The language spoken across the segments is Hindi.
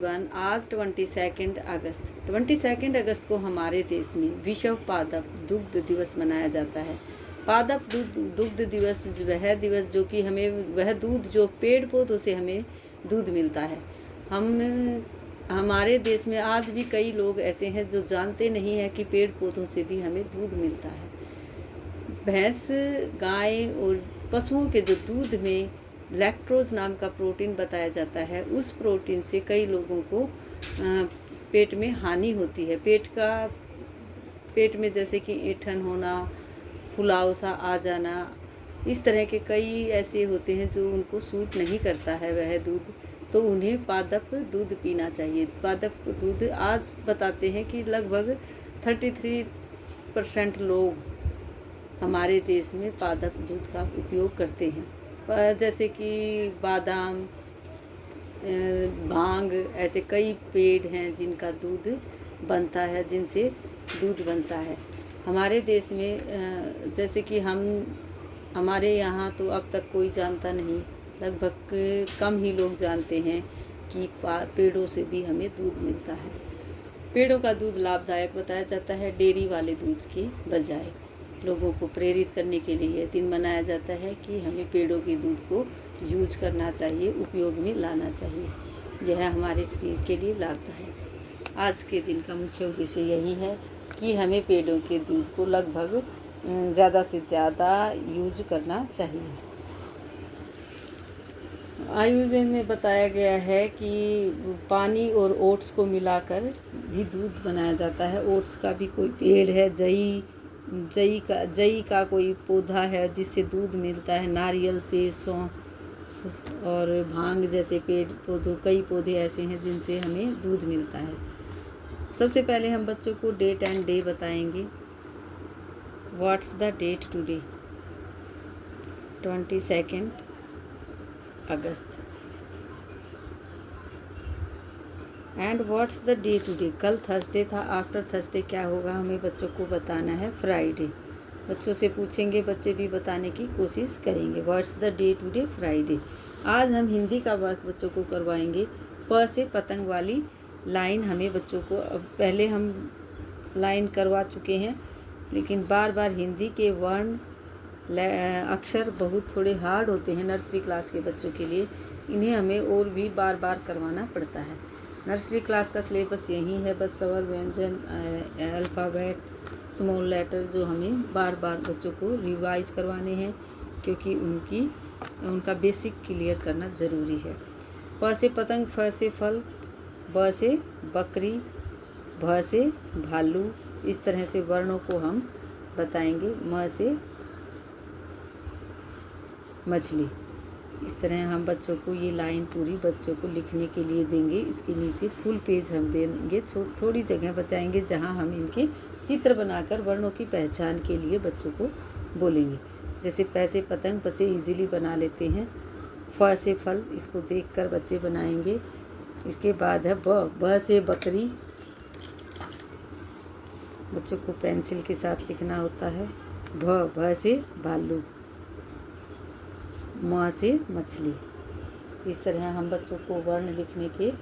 आज 22 अगस्त को हमारे देश में विश्व पादप दुग्ध दिवस मनाया जाता है। पादप दुग्ध दिवस वह दिवस जो कि हमें वह दूध जो पेड़ पौधों से हमें दूध मिलता है। हमारे देश में आज भी कई लोग ऐसे हैं जो जानते नहीं हैं कि पेड़ पौधों से भी हमें दूध मिलता है। भैंस, गाय और पशुओं के जो दूध में लैक्टोज नाम का प्रोटीन बताया जाता है, उस प्रोटीन से कई लोगों को पेट में हानि होती है। पेट में जैसे कि ऐंठन होना, फुलाव सा आ जाना, इस तरह के कई ऐसे होते हैं जो उनको सूट नहीं करता है वह दूध, तो उन्हें पादप दूध पीना चाहिए। पादप दूध आज बताते हैं कि लगभग 33% लोग हमारे देश में पादप दूध का उपयोग करते हैं। जैसे कि बादाम, भांग, ऐसे कई पेड़ हैं जिनका दूध बनता है, जिनसे दूध बनता है। हमारे देश में जैसे कि हमारे यहाँ तो अब तक कोई जानता नहीं, लगभग कम ही लोग जानते हैं कि पेड़ों से भी हमें दूध मिलता है। पेड़ों का दूध लाभदायक बताया जाता है डेयरी वाले दूध के बजाय। लोगों को प्रेरित करने के लिए यह दिन मनाया जाता है कि हमें पेड़ों के दूध को यूज करना चाहिए, उपयोग में लाना चाहिए। यह हमारे शरीर के लिए लाभदायक। आज के दिन का मुख्य उद्देश्य यही है कि हमें पेड़ों के दूध को लगभग ज़्यादा से ज़्यादा यूज करना चाहिए। आयुर्वेद में बताया गया है कि पानी और ओट्स को मिलाकर भी दूध बनाया जाता है। ओट्स का भी कोई पेड़ है, जई का कोई पौधा है जिससे दूध मिलता है। नारियल से, सौंफ और भांग जैसे कई पौधे ऐसे हैं जिनसे हमें दूध मिलता है। सबसे पहले हम बच्चों को डेट एंड डे बताएंगे। What's the date today? 22 अगस्त। And what's the day today? कल थर्सडे था, आफ्टर थर्सडे क्या होगा हमें बच्चों को बताना है, फ्राइडे। बच्चों से पूछेंगे, बच्चे भी बताने की कोशिश करेंगे। What's the day today? Friday. आज हम हिंदी का वर्क बच्चों को करवाएंगे। प से पतंग वाली लाइन हमें बच्चों को, पहले हम लाइन करवा चुके हैं, लेकिन बार बार हिंदी के वर्ण अक्षर बहुत थोड़े हार्ड होते हैं नर्सरी क्लास के बच्चों के लिए। इन्हें हमें और भी बार बार करवाना पड़ता है। नर्सरी क्लास का सिलेबस यही है, बस स्वर, व्यंजन, अल्फ़ाबेट, स्मॉल लेटर जो हमें बार बार बच्चों को रिवाइज करवाने हैं, क्योंकि उनका बेसिक क्लियर करना ज़रूरी है। प से पतंग, फ से फल, ब से बकरी, भ से भालू, इस तरह से वर्णों को हम बताएंगे। म से मछली। इस तरह हम बच्चों को ये लाइन पूरी बच्चों को लिखने के लिए देंगे। इसके नीचे फुल पेज हम देंगे, थोड़ी जगह बचाएंगे जहाँ हम इनके चित्र बनाकर वर्णों की पहचान के लिए बच्चों को बोलेंगे। जैसे प से पतंग बच्चे इजीली बना लेते हैं। फ से फल, इसको देखकर बच्चे बनाएंगे। इसके बाद है ब से बकरी, बच्चों को पेंसिल के साथ लिखना होता है। भ से भालू, म से मछली। इस तरह हम बच्चों को वर्ण लिखने के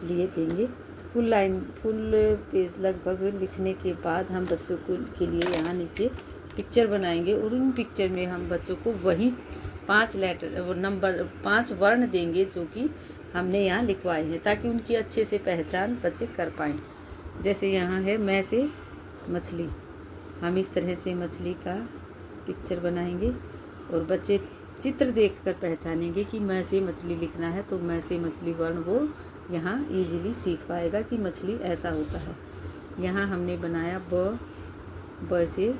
लिए देंगे। फुल पेज लगभग लिखने के बाद हम बच्चों के लिए यहाँ नीचे पिक्चर बनाएंगे, और उन पिक्चर में हम बच्चों को वही 5 वर्ण देंगे जो कि हमने यहाँ लिखवाए हैं, ताकि उनकी अच्छे से पहचान बच्चे कर पाएँ। जैसे यहाँ है मैं से मछली, हम इस तरह से मछली का पिक्चर बनाएंगे और बच्चे चित्र देखकर पहचानेंगे कि मैं से मछली लिखना है, तो मैं से मछली वर्ण वो यहाँ इजीली सीख पाएगा कि मछली ऐसा होता है। यहाँ हमने बनाया ब से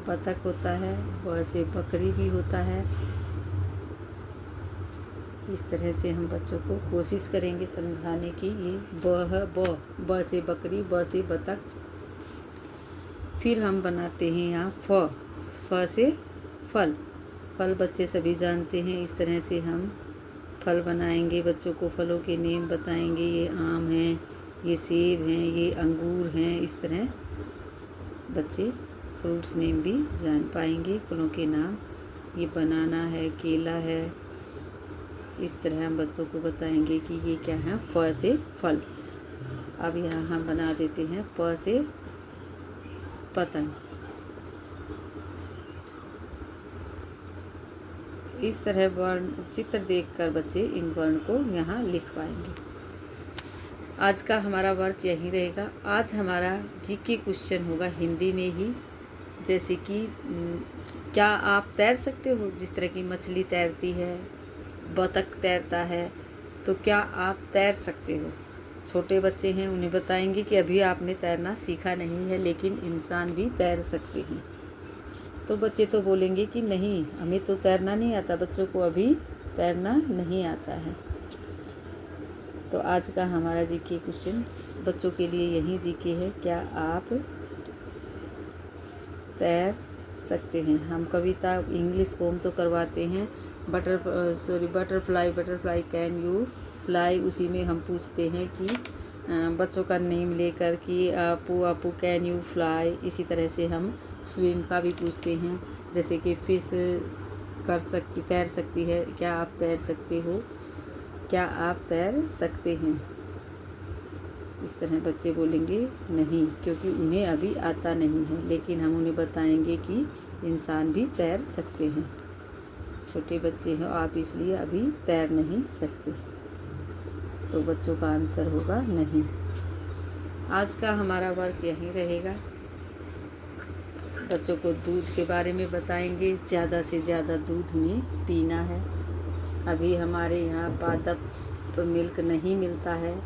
बतख होता है, ब से बकरी भी होता है। इस तरह से हम बच्चों को कोशिश करेंगे समझाने की। ये ब से बकरी, ब से बतख। फिर हम बनाते हैं यहाँ फ से फल। फल बच्चे सभी जानते हैं। इस तरह से हम फल बनाएंगे, बच्चों को फलों के नेम बताएंगे। ये आम है, ये सेब हैं, ये अंगूर हैं। इस तरह बच्चे फ्रूट्स नेम भी जान पाएंगे, फलों के नाम। ये बनाना है, केला है, इस तरह हम बच्चों को बताएंगे कि ये क्या है। फ से फल। अब यहाँ हम बना देते हैं प से पतंग। इस तरह वर्ण चित्र देखकर बच्चे इन वर्ण को यहाँ लिख पाएंगे। आज का हमारा वर्क यही रहेगा। आज हमारा जीके क्वेश्चन होगा हिंदी में ही, जैसे कि क्या आप तैर सकते हो? जिस तरह की मछली तैरती है, बतख तैरता है, तो क्या आप तैर सकते हो? छोटे बच्चे हैं, उन्हें बताएंगे कि अभी आपने तैरना सीखा नहीं है, लेकिन इंसान भी तैर सकते हैं। तो बच्चे तो बोलेंगे कि नहीं, हमें तो तैरना नहीं आता, बच्चों को अभी तैरना नहीं आता है। तो आज का हमारा जीके क्वेश्चन बच्चों के लिए यही जीके है, क्या आप तैर सकते हैं? हम कविता इंग्लिश पोम तो करवाते हैं, बटरफ्लाई कैन यू फ्लाई, उसी में हम पूछते हैं कि बच्चों का नेम लेकर कि अपू कैन यू फ्लाई। इसी तरह से हम स्विम का भी पूछते हैं, जैसे कि फिश तैर सकती है, क्या आप तैर सकते हो? क्या आप तैर सकते हैं? इस तरह बच्चे बोलेंगे नहीं, क्योंकि उन्हें अभी आता नहीं है, लेकिन हम उन्हें बताएंगे कि इंसान भी तैर सकते हैं। छोटे बच्चे हो आप, इसलिए अभी तैर नहीं सकते। तो बच्चों का आंसर होगा नहीं। आज का हमारा वर्क यहीं रहेगा। बच्चों को दूध के बारे में बताएंगे, ज़्यादा से ज़्यादा दूध उन्हें पीना है। अभी हमारे यहाँ पादप मिल्क नहीं मिलता है,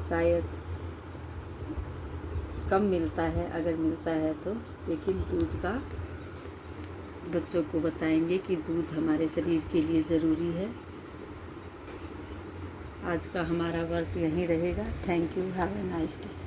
शायद कम मिलता है, अगर मिलता है तो, लेकिन दूध का बच्चों को बताएंगे कि दूध हमारे शरीर के लिए ज़रूरी है। आज का हमारा वर्क यहीं रहेगा। Thank you, have a nice day.